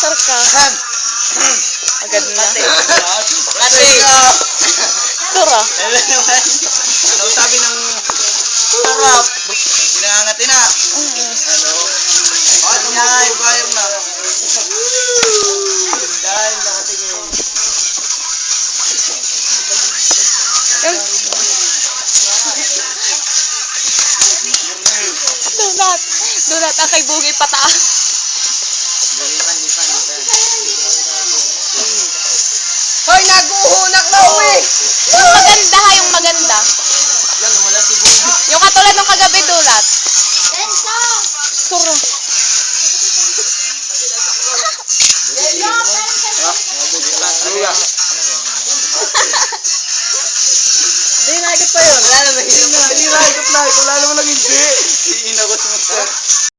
Sar ka. Agad na. Kasi. Sura. Ano sabi ng sarap? Ginangatin na. Ano? Bakit ang bayar na? Dahil nakatingin. Donut. Donut ang kay Bugay pataas. Lipan. Hoy, naguhunak na uwi! Yung maganda ha, yung maganda. Yan, wala si Bugay. Yung katulad ng kagabi Donut. Sura. Hindi, nakikit pa yun. Wala naman. Hindi, nakikit na. Wala naman lang hindi. Inakot mo